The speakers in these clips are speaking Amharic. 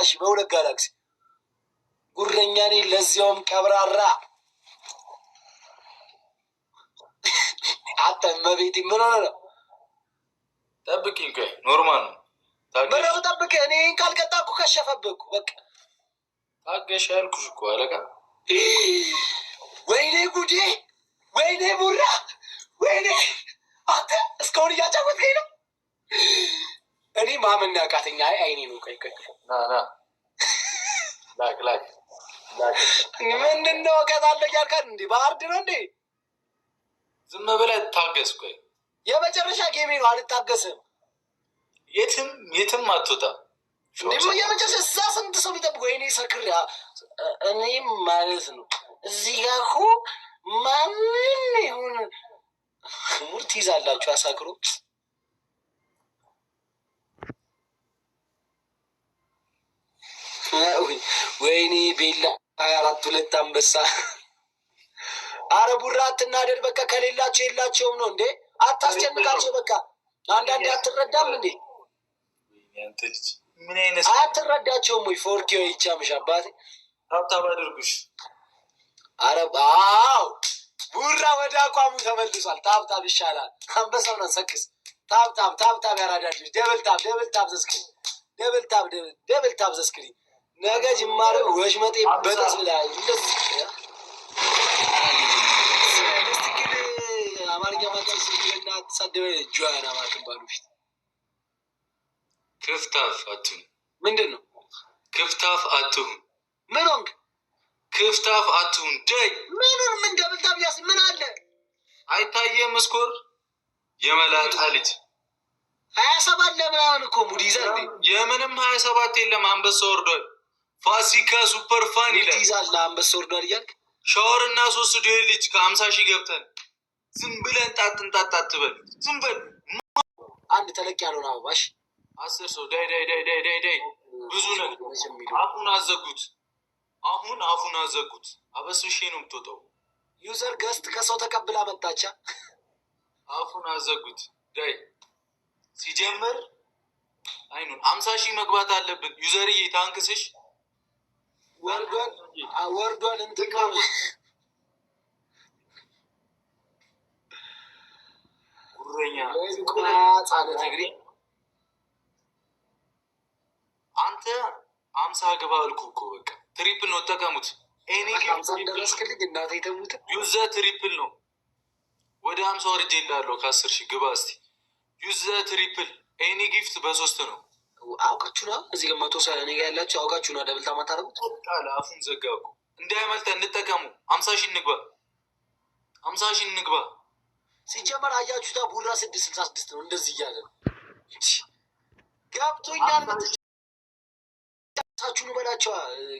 እሺ በሁለት ጋላክሲ ጉረኛ ነኝ ለዚያውም ቀብራራ አጠመቤት ምን ሆነ ነው ጠብቂኝ ቆይ ኖርማል ነው ምነው ጠብቅ እኔ ካልቀጣ እኮ ከሸፈብህ እኮ በቃ ታገሽ ያልኩሽ እኮ አለቃ ወይኔ ጉዴ ወይኔ ቡራ ወይኔ አንተ እስካሁን እያጫወትከኝ ነው እኔ ማመን ያቃተኝ አይኔ ነው ቀይ ና ላክ ምንድነው እቀጣለሁ እያልካት እንዴ በአርድ ነው እንዴ ዝም ብለህ ታገስ ቆይ የመጨረሻ ጌሜ ነው አልታገስም የትም አትወጣም እንዴ የመጨረሻ እዛ ስንት ሰው ቢጠብቀው ወይኔ ሰክሪያ እኔም ማለት ነው እዚህ ጋር እኮ ማንም ይሁን ሙር ትይዛላችሁ አሳክሮ ወይኔ ቤላ 24 አንበሳ አረ ቡራ አትናደድ በቃ ከሌላቸው የላቸውም ነው እንዴ አታስጨንቃቸው በቃ አንዳንዴ አትረዳም እንዴ ምን አይነት አትረዳቸውም ወይ ፎርኪዮ ይቻምሽ አባቴ ታብታብ አድርጉሽ አረ አው ቡራ ወደ አቋሙ ተመልሷል ታብታብ ይሻላል አንበሳውን አንሰክስ ታብታብ ያራዳልሽ ደብል ታብ ዘስክሪ ደብል ታብ ዘስክሪ ነገ ጅማሬ ወሽመጤ በጣስ ላይ እንደዚህ አማርኛ ማጣስ ይልና ተሳደበ ጆያና ማከም ባሉሽ ክፍታፍ አትሁን ምንድነው ክፍታፍ አትሁን ምን ሆንክ ክፍታፍ አትሁን ደይ ምኑን ምን ደብል ታብ ያስ ምን አለ አይታየም ስኮር የመላጣ ልጅ 27 ለምናምን እኮ ሙድ ይዘንዴ የምንም 27 የለም አንበሳ ወርዷል ፋሲካ ሱፐር ፋን ይላል ይዛል አንበሳ ወርዷል እያልክ ሻወር እና 3 ዱኤል ልጅ ከ50,000 ገብተን ዝም ብለን ጣጥንጣጣ አትበል ዝም በል አንድ ተለቅ ያለውን አባባሽ 10 ሰው ዳይ ብዙ ነው አፉን አዘጉት አበስብሼ ነው የምትወጣው ዩዘር ገስት ከሰው ተቀብላ መጣቻ አፉን አዘጉት ዳይ ሲጀምር አይኑን 50,000 መግባት አለብን ዩዘርዬ ታንክስሽ ወርዷል እንትካው ጉረኛ ጻለ ትግሪ አንተ 50 ገባ አልኩ እኮ በቃ ትሪፕል ነው ተጠቀሙት እኔ ግን ደረስክልኝ እናቴ ተሙት ዩዘ ትሪፕል ነው ወደ 50 ወርጄ እላለሁ ከ10,000 ግባ እስቲ ዩዘ ትሪፕል እኔ ጊፍት በ3 ነው አውቃችሁ ነው እዚህ ጋር 100 ሰው እኔ ጋር ያላችሁ አውቃችሁ ነው ደብል ታማታረጉት ቃል አፉን ዘጋኩ እንዳይመልጠን እንጠቀሙ 50,000 እንግባ ሲጀመር አያችሁታ ቡራ 666 ነው እንደዚህ እያለ ገብቶኛል ታችሁ ነው በላቸው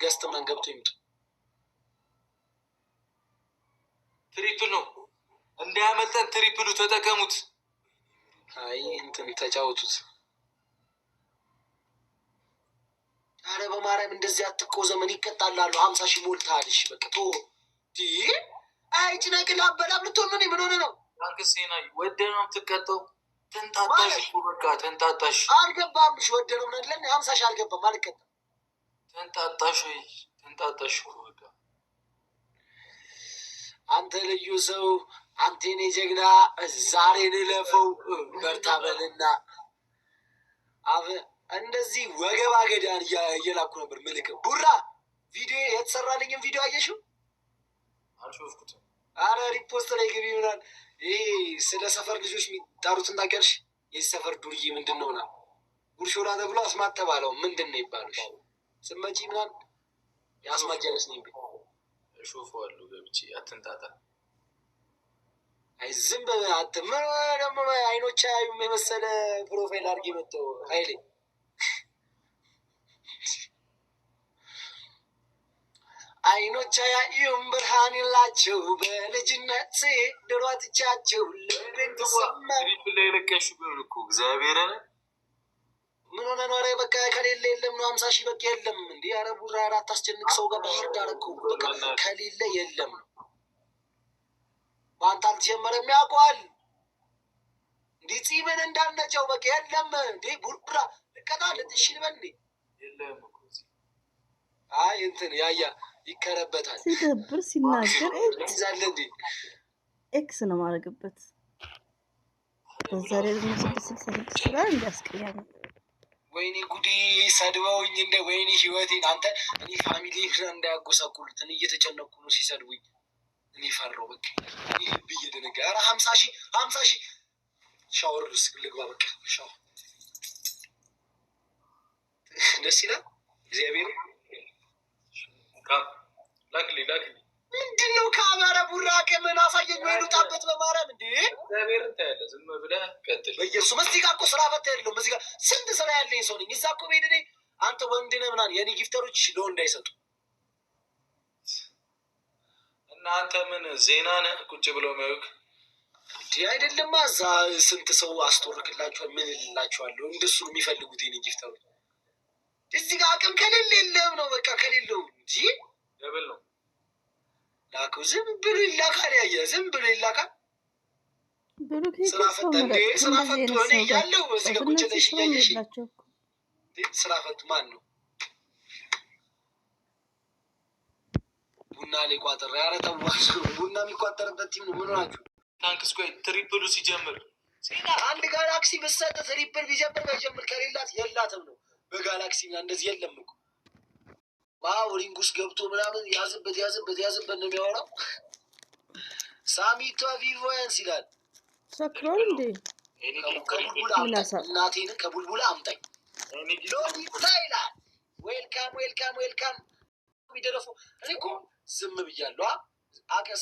ገስት ምናምን ገብቶ ይምጡ ትሪፕል ነው እንዳይመልጠን ትሪፕሉ ተጠቀሙት አይ እንትን ተጫወቱት አረ በማርያም እንደዚህ አትቆ ዘመን ይቀጣላሉ 50,000 ሞልታልሽ በቃ ቶ አይ ጭነቅላ በላም ልትሆን ነው ምን ሆነ ነው አንከሴና ወደነው ትቀጣው ተንጣጣሽ በቃ ተንጣጣሽ አልገባምሽ ወደነው ምን ለምን 50,000 አልገባም አልቀጣም ተንጣጣሽ በቃ አንተ ልዩ ሰው አንተ የኔ ጀግና ዛሬ ንለፈው በርታ በልና አበ እንደዚህ ወገባ ገዳን እየላኩ ነበር ምልክ ቡራ ቪዲዮ የተሰራልኝም ቪዲዮ አየሽው አልሾፍኩትም አረ ሪፖስት ላይ ግቢ ይሆናል ይሄ ስለ ሰፈር ልጆች የሚጣሩትን ታውቂያለሽ የዚህ ሰፈር ዱርዬ ምንድን ነው ና ጉርሾላ ተብሎ አስማተባለው ምንድን ነው ይባሉሽ ስመጪ ምናምን ያስማጀለስ ነኝ እሾፈዋለሁ ገብቼ አትንጣጣ አይ ዝም በል አትመር ደግሞ አይኖች አዩም የመሰለ ፕሮፋይል አድርጌ መጥተው ኃይሌ አይኖች አያዩም ብርሃን የላቸው በልጅነት ድሯትቻቸው ልቤን ተሰማ ላይ ለቀሽ ቢሆን እኮ እግዚአብሔርን ምን ሆነ ነው? ኧረ በቃ ከሌለ የለም ነው 50,000 በቃ የለም እንዴ? ኧረ ቡራ አታስጨንቅ ሰው ጋር ባህር ዳር እኮ በቃ ከሌለ የለም ነው። በአንተ አልተጀመረም ያውቀዋል እንዴ? ፂምን እንዳልነጨው በቃ የለም እንዴ? ቡራ ልቀጣ ልጥሽ ልበል እንዴ? የለም እኮ አይ እንትን ያያ ይከረበታል ሲደብር ሲናገር ይዛለ እንዴ ኤክስ ነው ማድረግበት። በዛ ላይ ደግሞ 666 ላይ እንዲያስቀያም ወይኔ ጉዲ ሰድበውኝ እንደ ወይኔ ህይወቴን አንተ እኔ ፋሚሊ እንዳያጎሳቁሉት እኔ እየተጨነኩ ነው ሲሰድቡኝ እኔ ፈራው በቃ እኔ ልብ እየደነገ ኧረ 50,000 ሻወር ልግባ በቃ ሻወር ደስ ይላል እግዚአብሔር ላክሊ ምንድን ነው ከአማራ ቡራቄ ምን አሳየኝ ወይ ልውጣበት በማርያም እንዴ እግዚአብሔርን ታያለህ ዝም ብለህ ቀጥል በኢየሱስ እዚህ ጋር እኮ ስራ ፈታ የለውም እዚህ ጋር ስንት ስራ ያለኝ ሰው ነኝ እዛ እኮ ቤድ እኔ አንተ ወንድ ነህ ምናምን የኔ ጊፍተሮች ለወንድ አይሰጡ እና አንተ ምን ዜና ነህ ቁጭ ብለው የሚያዩክ እንዲህ አይደለማ እዛ ስንት ሰው አስተወርክላችኋል ምን እላችኋለሁ እንደሱ የሚፈልጉት የኔ ጊፍተሮች እዚህ ጋር አቅም ከሌለ የለም ነው በቃ ከሌለው እንጂ ደብል ነው ላከው ዝም ብሎ ይላካል ያየ ዝም ብሎ ይላካል ስራ ፈታ እንዴ ስራ ፈቱ እኔ ያለው እዚህ ጋር ቁጭ ብለሽ እያየሽ ስራ ፈቱ ማን ነው ቡና ላይ ቋጠር ያረተዋል ቡና የሚቋጠርበት ቲም ነው ምን ሆናችሁ ታንክስ ቆይ ትሪፕሉ ሲጀምር ሲና አንድ ጋላክሲ በሰጠ ትሪፕል ቢጀምር ባይጀምር ከሌላት የላትም ነው በጋላክሲ እንደዚህ የለም እኮ ማውሪንግ ውስጥ ገብቶ ምናምን ያዝበት ነው የሚያወራው ሳሚቷ ቪቮያንስ ይላል ሰክሯል እንዴ እናቴን ከቡልቡላ አምጣኝ ሎሊታ ይላል ዌልካም የሚደረፉ እኔ እኮ ዝም ብያለሁ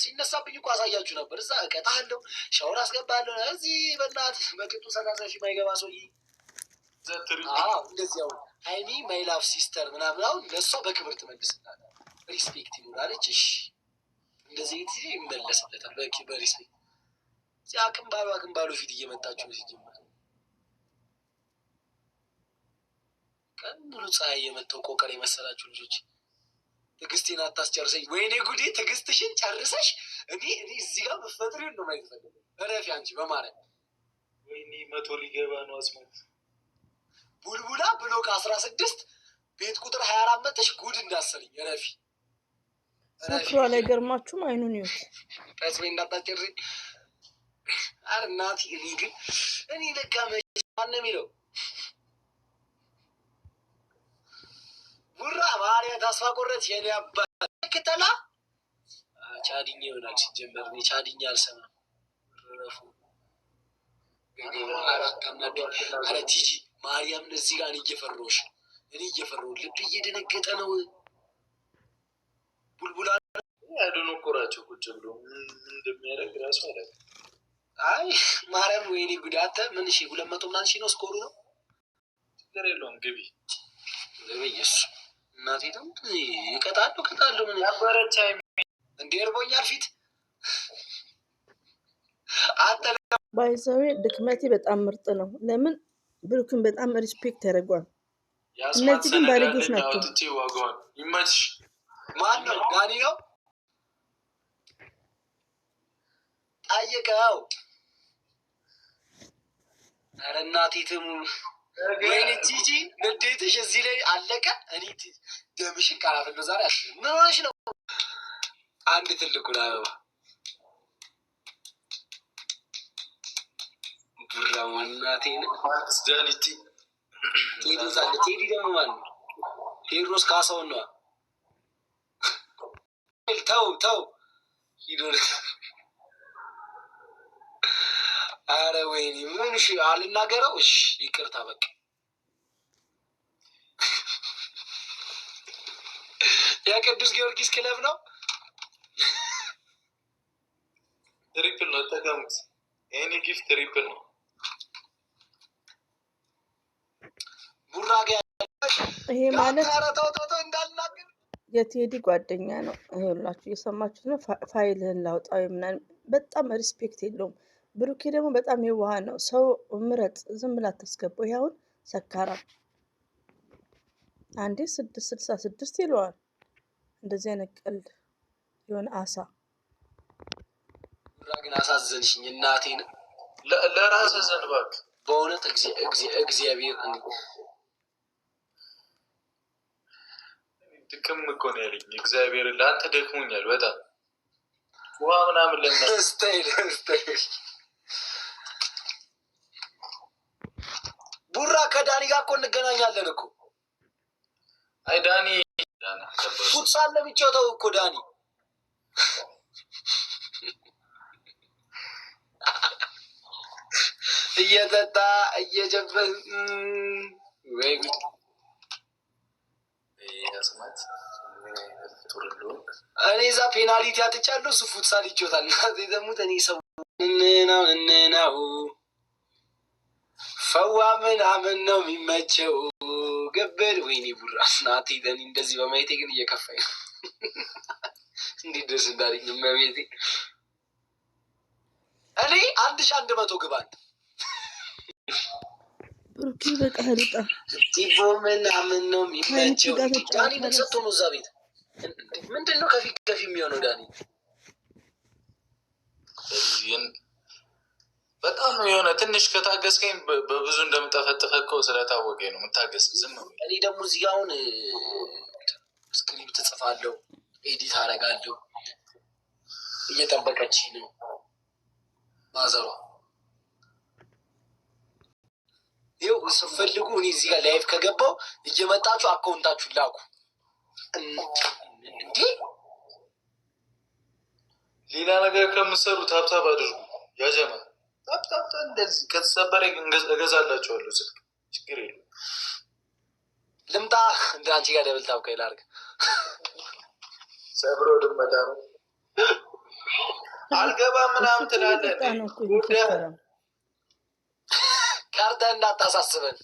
ሲነሳብኝ እኮ አሳያችሁ ነበር እዛ እቀጣለሁ ሻወር አስገባለሁ እዚህ በእናትህ በቅጡ 30,000 ማይገባ ሰውዬ እንደዚህ አሁን ሀይሚ ማይላፍ ሲስተር ምናምን አሁን ለእሷ በክብር ትመልስላል ሪስፔክት ይኖራለች እሺ እንደዚህ ጊዜ ይመለስለታል በሪስፔክት አቅም ባሉ ፊት እየመጣችሁ ነው ሲጀመር ቀን ሙሉ ፀሐይ የመተው ቆቀር የመሰላችሁ ልጆች ትዕግስቴን አታስጨርሰኝ ወይኔ ጉዴ ትዕግስትሽን ጨርሰሽ እኔ እዚህ ጋር መፈጥሪውን ነው ማየት ፈልገው እረፊ አንቺ በማርያም ወይኔ 100 ሊገባ ነው አስማት ቡልቡላ ብሎክ 16 ቤት ቁጥር 24 መጥተሽ ጉድ እንዳሰልኝ እረፊ ሰክሯል አይገርማችሁም አይኑን ይሁት ታስበኝ እንዳታጨርሰኝ አረ እናቴ እኔ ለካ ማን ነው የሚለው ቡራ ማርያ ተስፋ ቆረጥ የኔ አባት ከተላ ቻዲኛ ይሆናል ሲጀመር እኔ ቻዲኛ አልሰማም ረፉ አረ ቲጂ ማርያም እዚህ ጋር እኔ እየፈራሁሽ ልብ እየደነገጠ ነው ቡልቡላ ያዱን ቆራቸው ቁጭ ብሎ እንደሚያደርግ ራሱ አለ አይ ማርያም ወይኔ ጉድ አንተ ምን 200 ምናምን ሺህ ነው ስኮሩ ነው ችግር የለውም ግቢ ለበየሱ እናቴ ደግሞ ይቀጣሉ ምን ያበረቻ እንዴ እርቦኛል ፊት አንተ ባይዘዌ ድክመቴ በጣም ምርጥ ነው ለምን ብሩክን በጣም ሪስፔክት ያደርጓል እነዚህ ግን ባለጌዎች ናቸው ዋጋውን ይመችሽ ማን ነው ጋኒ ነው ጠይቀው ኧረ እናቴ ትሙ ወይኔ ጂጂ ንዴትሽ እዚህ ላይ አለቀ እኔ ደምሽን ካላፈለ ዛሬ ምን ሆነሽ ነው አንድ ትልቁን አበባ ቡራው እናቴን ዳኒቲ ቴዲ ደግሞ ማን ነው ቴዎድሮስ ካሳውን ነው ተው ሂዶ አረ ወይኔ ምን እሺ አልናገረው እሺ ይቅርታ በቃ የቅዱስ ጊዮርጊስ ክለብ ነው ትሪፕል ነው ተቀምጥ ኤኒ ጊፍት ትሪፕል ነው ቡራጋ ይሄ ማለት ተው እንዳልናገር የቴዲ ጓደኛ ነው ይኸውላችሁ እየሰማችሁት ነው ፋይልህን ላውጣው ምናምን በጣም ሪስፔክት የለውም ብሩኬ ደግሞ በጣም የዋህ ነው ሰው ምረጥ ዝም ብላ አታስገባው ይሄ አሁን ሰካራም አንዴ 666 ይለዋል እንደዚህ አይነት ቀልድ የሆነ አሳ ግን አሳዘንሽኝ እናቴን ለራስ ዘንባክ በእውነት እግዚአብሔር ድክም እኮ ነው ያለኝ። እግዚአብሔር ለአንተ ደክሞኛል በጣም ውሃ ምናምን ለምና ስታይል ቡራ ከዳኒ ጋር እኮ እንገናኛለን እኮ። አይ ዳኒ ፉትሳል ለሚጫወተው እኮ ዳኒ እየጠጣ እየጀበን ወይ ጉድ! እኔ እዛ ፔናልቲ አትቻለሁ፣ እሱ ፉትሳል ይጫወታል። እናቴ ደግሞ እኔ ሰው ነው ፈዋ ምናምን ነው የሚመቸው ገበል። ወይኔ ቡራ እናቴ እኔ እንደዚህ በማየቴ ግን እየከፋኝ ነው። እንዴት ደስ እንዳለኝ መቤቴ። እኔ 1100 ግባል ብሩኬ በቃ ሩጣ ቲቦ ምናምን ነው የሚመቸው። ዳኒ ምን ሰጥቶ ነው እዛ ቤት? ምንድን ነው ከፊት ከፊት የሚሆነው? ዳኒ በጣም የሆነ ትንሽ ከታገስከኝ በብዙ እንደምጠፈጥፈው ስለታወቀኝ ነው የምታገስ። ዝም እኔ ደግሞ እዚህ ጋ አሁን ስክሪፕት ጽፋለሁ፣ ኤዲት አደርጋለሁ። እየጠበቀች ነው ማዘሯ። ይኸው ስፈልጉ እኔ እዚህ ጋር ላይፍ ከገባው እየመጣችሁ አካውንታችሁ ላኩ። እንዴ ሌላ ነገር ከምትሰሩ ታብታብ አድርጉ ያጀማ። ታብታብ እንደዚህ ከተሰበረ እገዛላችኋለሁ ስልክ፣ ችግር የለም። ልምጣ እንደ አንቺ ጋር ደብል ታብ ከይል አድርግ። ሰብሮ ልመጣ ነው አልገባም ምናምን ትላለህ። ቀርተህ እንዳታሳስበን